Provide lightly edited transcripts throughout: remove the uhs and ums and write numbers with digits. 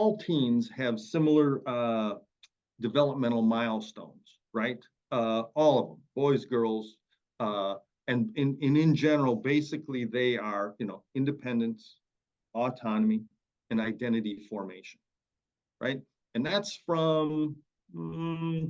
all teens have similar developmental milestones, right? All of them, boys, girls, and in general, basically they are, independence, autonomy, and identity formation, right? And that's from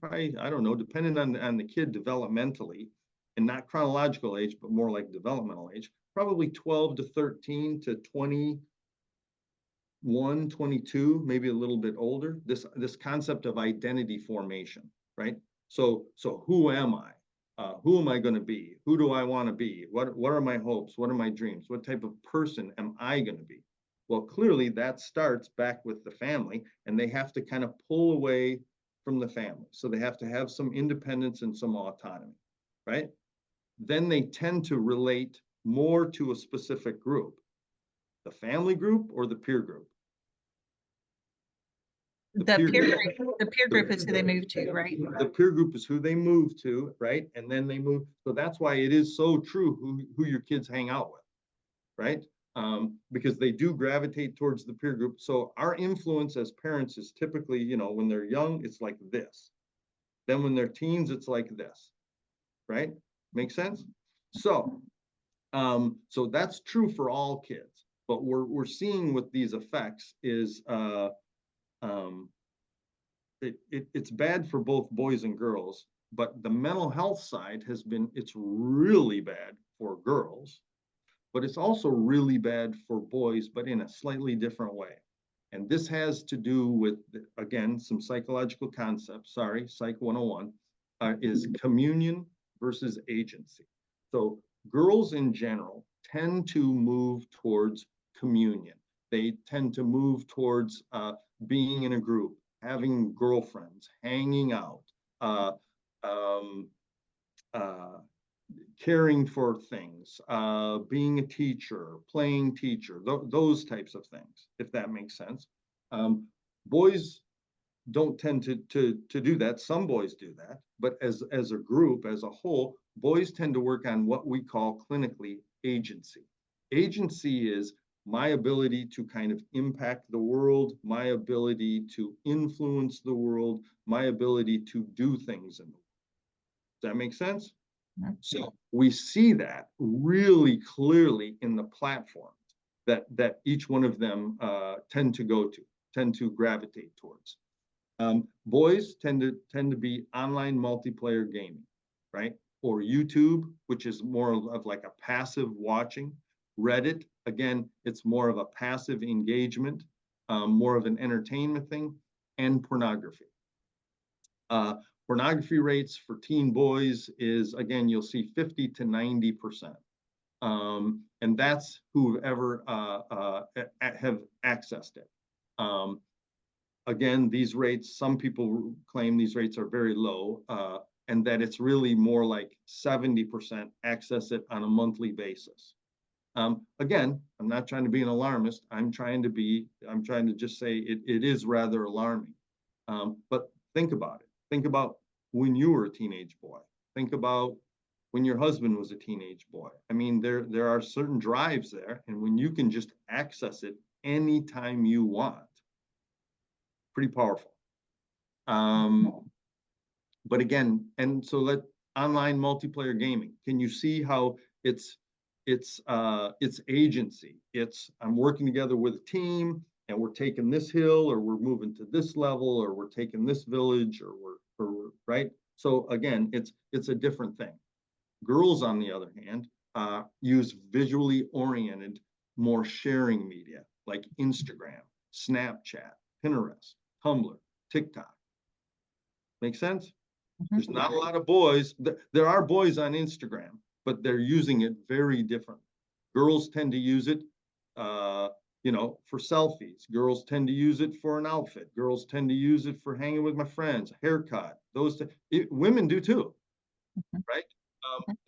probably, I don't know, depending on the kid developmentally, and not chronological age, but more like developmental age, probably 12 to 13 to 21, 22, maybe a little bit older, this concept of identity formation, right? So who am I? Who am I going to be? Who do I want to be? What are my hopes? What are my dreams? What type of person am I going to be? Well, clearly that starts back with the family, and they have to kind of pull away from the family. So they have to have some independence and some autonomy, right? Then they tend to relate more to a specific group, the family group or the peer group. The peer group is who they move to, right? The peer group is who they move to, right? And then they move. So that's why it is so true who your kids hang out with, right? Because they do gravitate towards the peer group. So our influence as parents is typically, when they're young, it's like this. Then when they're teens, it's like this, right? Make sense? So that's true for all kids. But we're seeing with these effects is it's bad for both boys and girls, but the mental health side it's really bad for girls, but it's also really bad for boys, but in a slightly different way. And this has to do with, again, some psychological concepts. Sorry, Psych 101 is communion versus agency. So girls in general tend to move towards communion. They tend to move towards being in a group, having girlfriends, hanging out, caring for things, being a teacher, playing teacher, those types of things, if that makes sense. Boys don't tend to do that. Some boys do that, but as a group, as a whole, boys tend to work on what we call clinically agency. Agency is my ability to kind of impact the world, my ability to influence the world, my ability to do things in the world. Does that make sense? Mm-hmm. So we see that really clearly in the platforms that each one of them tend to gravitate towards. Boys tend to be online multiplayer gaming, right? Or YouTube, which is more of like a passive watching. Reddit, again, it's more of a passive engagement, more of an entertainment thing, and pornography. Pornography rates for teen boys is, again, you'll see 50 to 90%. And that's who've ever have accessed it. Again, these rates, some people claim these rates are very low, and that it's really more like 70% access it on a monthly basis. Again, I'm not trying to be an alarmist. I'm trying to just say it is rather alarming. But think about it. Think about when you were a teenage boy. Think about when your husband was a teenage boy. I mean, there are certain drives there, and when you can just access it anytime you want, pretty powerful. But again, and so online multiplayer gaming. Can you see how it's agency? I'm working together with a team, and we're taking this hill, or we're moving to this level, or we're taking this village, or we're right. So again, it's a different thing. Girls, on the other hand, use visually oriented, more sharing media like Instagram, Snapchat, Pinterest, Tumblr, TikTok. Make sense? Mm-hmm. There's not a lot of boys. There are boys on Instagram, but they're using it very different. Girls tend to use it, for selfies. Girls tend to use it for an outfit. Girls tend to use it for hanging with my friends, haircut. Women do too, mm-hmm. Right?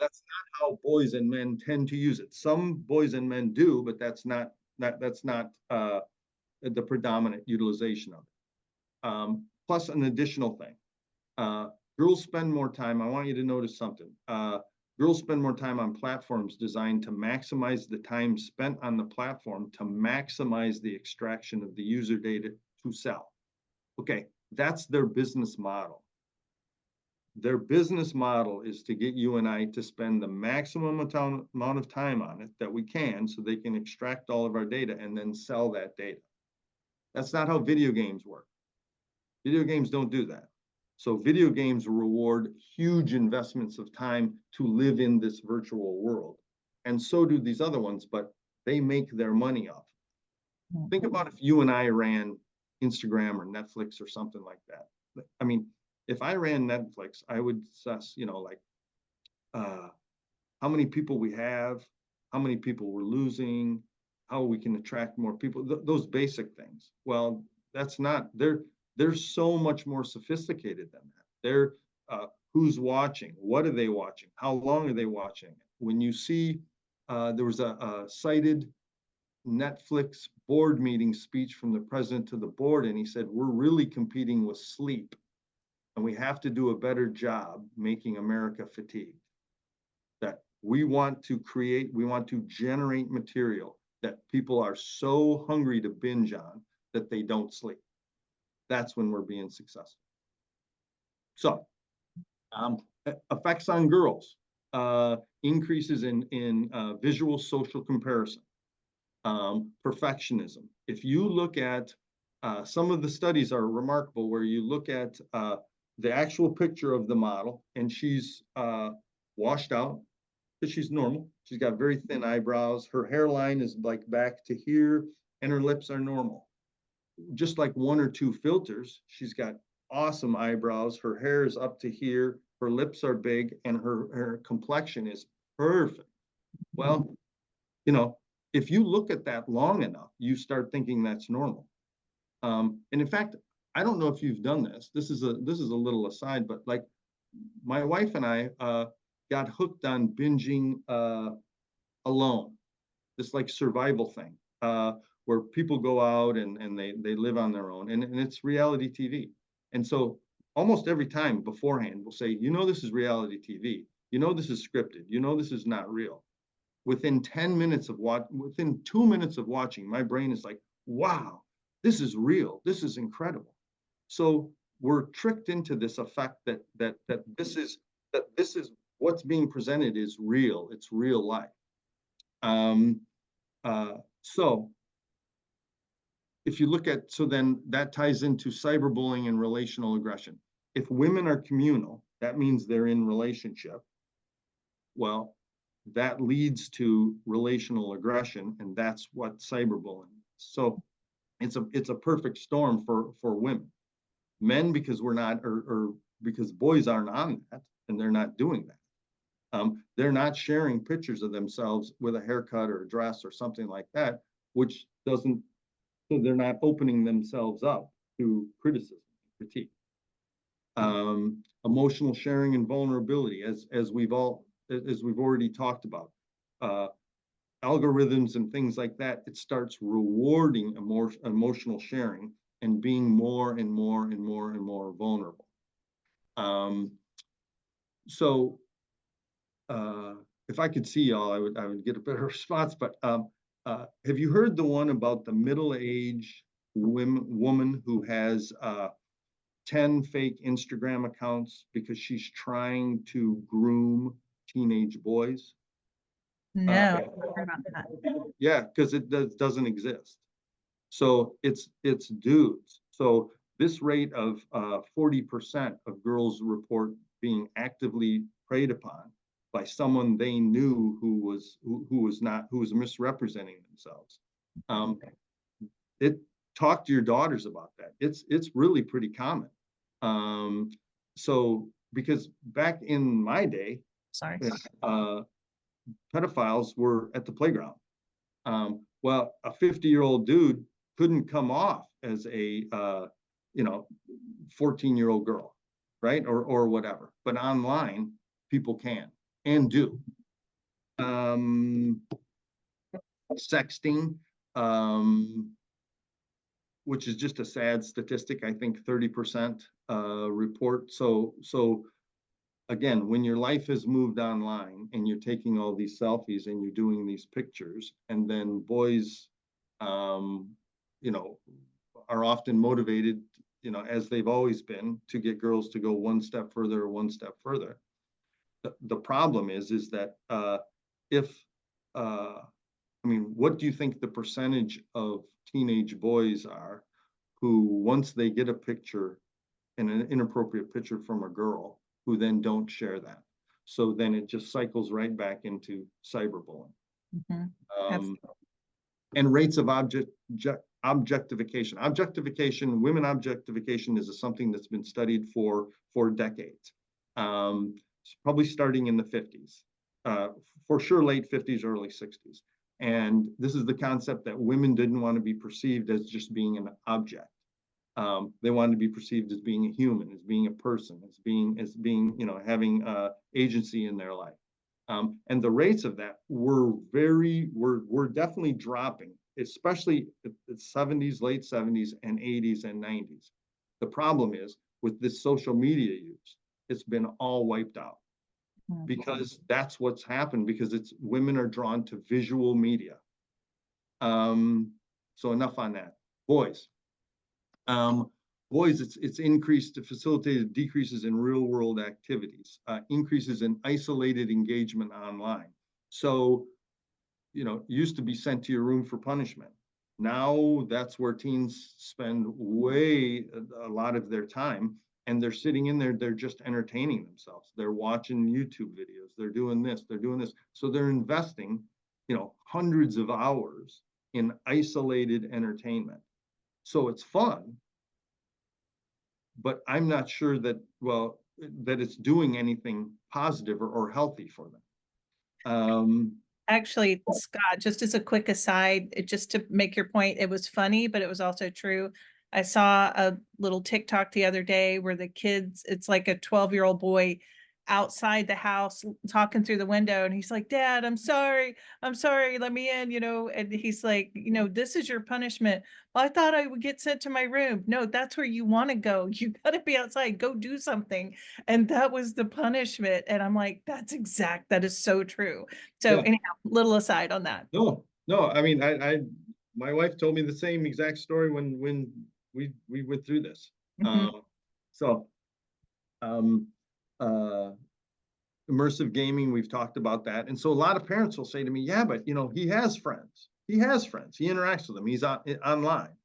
That's not how boys and men tend to use it. Some boys and men do, but that's not the predominant utilization of it. Plus, an additional thing, girls spend more time. I want you to notice something. Girls spend more time on platforms designed to maximize the time spent on the platform, to maximize the extraction of the user data to sell. Okay, that's their business model. Their business model is to get you and I to spend the maximum amount of time on it that we can so they can extract all of our data and then sell that data. That's not how video games work. Video games don't do that. So video games reward huge investments of time to live in this virtual world. And so do these other ones, but they make their money off. Think about if you and I ran Instagram or Netflix or something like that. I mean, if I ran Netflix, I would assess, like how many people we have, how many people we're losing, how we can attract more people, those basic things. Well, that's not, they're so much more sophisticated than that. They're who's watching, what are they watching, how long are they watching? When you see, there was a cited Netflix board meeting speech from the president to the board, and he said, we're really competing with sleep. And we have to do a better job making America fatigued. That we want to generate material that people are so hungry to binge on that they don't sleep. That's when we're being successful. So, effects on girls, increases in visual social comparison, perfectionism. If you look at some of the studies are remarkable where you look at the actual picture of the model, and she's washed out because she's normal. She's got very thin eyebrows. Her hairline is like back to here, and her lips are normal. Just like one or two filters, she's got awesome eyebrows. Her hair is up to here. Her lips are big, and her complexion is perfect. Well, if you look at that long enough, you start thinking that's normal. And in fact, I don't know if you've done this. This is a little aside, but like my wife and I got hooked on binging Alone, this like survival thing where people go out and they live on their own, and it's reality TV. And so almost every time beforehand, we'll say, this is reality TV. This is scripted. This is not real. Within 10 minutes of within 2 minutes of watching, my brain is like, wow, this is real. This is incredible. So we're tricked into this effect that this is what's being presented is real. It's real life. So if you look at, so then that ties into cyberbullying and relational aggression. If women are communal, that means they're in relationship. Well, that leads to relational aggression, and that's what cyberbullying is. So it's a perfect storm for women. Men, because we're not, or because boys aren't on that, and they're not doing that. They're not sharing pictures of themselves with a haircut or a dress or something like that, which doesn't, so they're not opening themselves up to criticism, critique. Emotional sharing and vulnerability, as we've already talked about. Algorithms and things like that, it starts rewarding emotional sharing and being more and more and more and more vulnerable. So if I could see y'all, I would get a better response. But have you heard the one about the middle-aged woman who has 10 fake Instagram accounts because she's trying to groom teenage boys? No, I heard about that. Yeah, because it doesn't exist. So it's dudes. So this rate of 40% of girls report being actively preyed upon by someone they knew who was misrepresenting themselves. Talk to your daughters about that. It's really pretty common. So because back in my day, Sorry. Pedophiles were at the playground. Well, a 50-year-old dude couldn't come off as a 14-year-old girl, right? Or whatever. But online, people can and do. Sexting, which is just a sad statistic. I think 30% report. So again, when your life has moved online and you're taking all these selfies and you're doing these pictures, and then boys, are are often motivated, as they've always been, to get girls to go one step further or one step further. The problem is that if I mean, what do you think the percentage of teenage boys are who, once they get a picture, an inappropriate picture from a girl, who then don't share that? So then it just cycles right back into cyberbullying. Mhm. Um, and rates of objectification. Women objectification is something that's been studied for decades. Probably starting in the 50s, for sure late 50s, early 60s. And this is the concept that women didn't want to be perceived as just being an object. They wanted to be perceived as being a human, as being a person, as being, having agency in their life. And the rates of that were definitely dropping, especially the 70s, late 70s and 80s and 90s. The problem is with this social media use, it's been all wiped out, because that's what's happened, because women are drawn to visual media. So enough on that. Boys. It's increased to facilitated decreases in real world activities, increases in isolated engagement online. So, used to be sent to your room for punishment. Now that's where teens spend a lot of their time, and they're sitting in there, they're just entertaining themselves. They're watching YouTube videos, they're doing this, they're doing this. So they're investing, hundreds of hours in isolated entertainment. So it's fun, but I'm not sure that it's doing anything positive or healthy for them. Actually, Scott, just as a quick aside, just to make your point, it was funny, but it was also true. I saw a little TikTok the other day where the kids, it's like a 12-year-old boy outside the house talking through the window, and he's like, "Dad, I'm sorry, let me in," and he's like, "This is your punishment." "Well, I thought I would get sent to my room." "No, that's where you want to go. You got to be outside, go do something." And that was the punishment. And I'm like, that is so true. So Yeah. anyhow, little aside on that. No, I mean, my wife told me the same exact story when we went through this. Mhm. So, uh, immersive gaming, we've talked about that. And so a lot of parents will say to me, "Yeah, but he has friends. He interacts with them. He's online."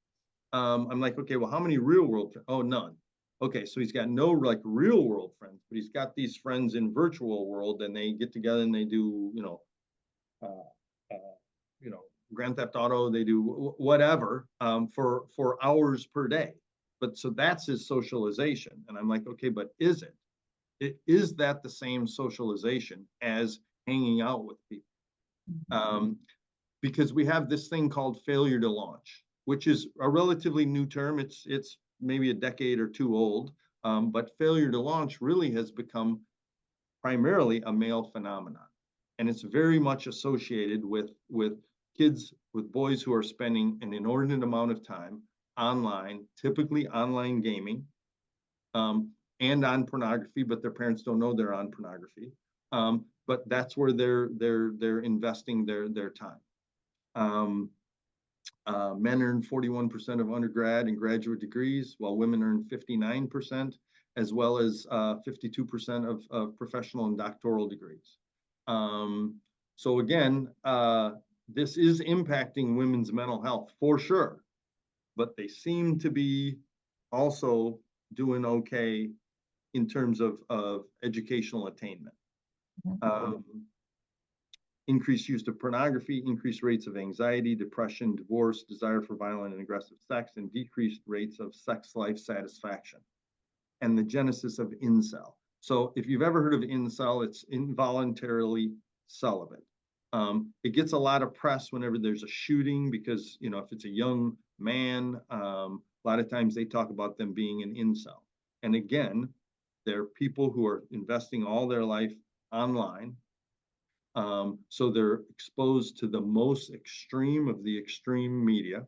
I'm like, "Okay, well, how many real world friends?" "Oh, none." "Okay, so he's got no like real world friends, but he's got these friends in virtual world, and they get together and they do, uh, uh, Grand Theft Auto, they do whatever, for hours per day." But so that's his socialization. And I'm like, "Okay, but is that the same socialization as hanging out with people?" Because we have this thing called failure to launch, which is a relatively new term. It's maybe a decade or two old, but failure to launch really has become primarily a male phenomenon, and it's very much associated with boys who are spending an inordinate amount of time online, typically online gaming, and on pornography, but their parents don't know they're on pornography. But that's where they're investing their time. Men earn 41% of undergrad and graduate degrees, while women earn 59%, as well as 52% of professional and doctoral degrees. So again, this is impacting women's mental health for sure, but they seem to be also doing okay in terms of educational attainment. Increased use of pornography, increased rates of anxiety, depression, divorce, desire for violent and aggressive sex, and decreased rates of sex life satisfaction. And the genesis of incel. So if you've ever heard of incel, it's involuntarily celibate. It gets a lot of press whenever there's a shooting, because if it's a young man, a lot of times they talk about them being an incel. And again, they're people who are investing all their life online. So they're exposed to the most extreme of the extreme media.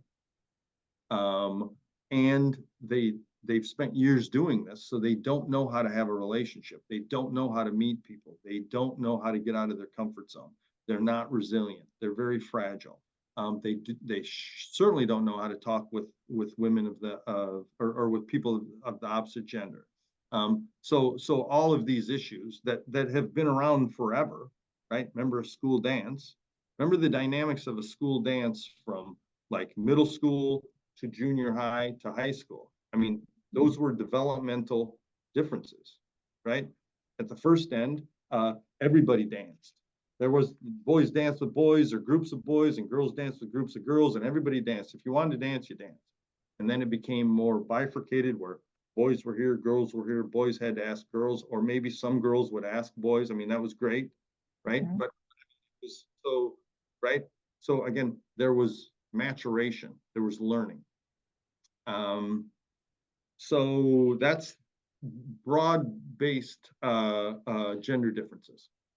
And they've spent years doing this, so they don't know how to have a relationship. They don't know how to meet people. They don't know how to get out of their comfort zone. They're not resilient. They're very fragile. They certainly don't know how to talk with women of the or with people of the opposite gender. So all of these issues that have been around forever, right? Remember a school dance? Remember the dynamics of a school dance from like middle school to junior high to high school. I mean, those were developmental differences, right? At the first end, everybody danced. There was boys dance with boys or groups of boys, and girls dance with groups of girls, and everybody danced. If you wanted to dance, you danced. And then it became more bifurcated where boys were here, girls were here, boys had to ask girls, or maybe some girls would ask boys. I mean, that was great, right? Mhm. But it was so, right? So again, there was maturation, there was learning. So that's broad-based gender differences.